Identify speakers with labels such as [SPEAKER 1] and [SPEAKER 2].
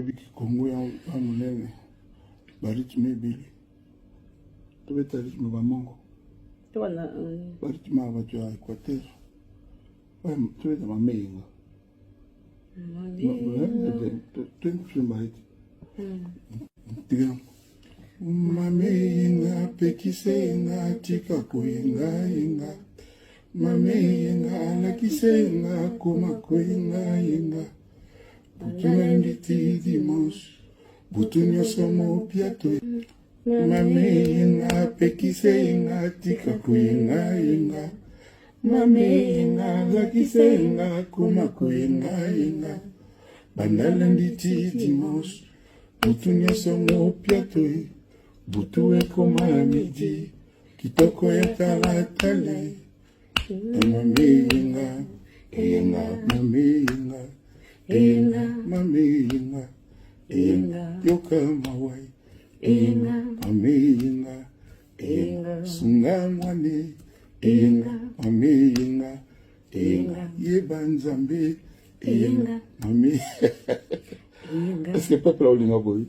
[SPEAKER 1] Biki Kongo ya monene baritme ebele tobeta ritme bamongo baritme ya bato ya Équateur tobeta bameyenga twenkufe bariti mameyenga pekisenga tika koyengayenga mameyenga alakisenga koma koyengayenga butunanditi dimanche butu nyonso mopiato mameyenga pekisenga tika koyengayenga mameyenga alakisenga koma koyengayenga bandalanditi dimanche butu nyonso mopiato butu ekoma midi kitoko ya talatale mameyenga eyenga mameyenga eyenga mameyenga eyenga yoka mawai eyenga mameyenga eyenga sunga mwane eyenga mameyenga eyenga yeba nzambe eyenga mameyenga est-ce que peuple olinga boy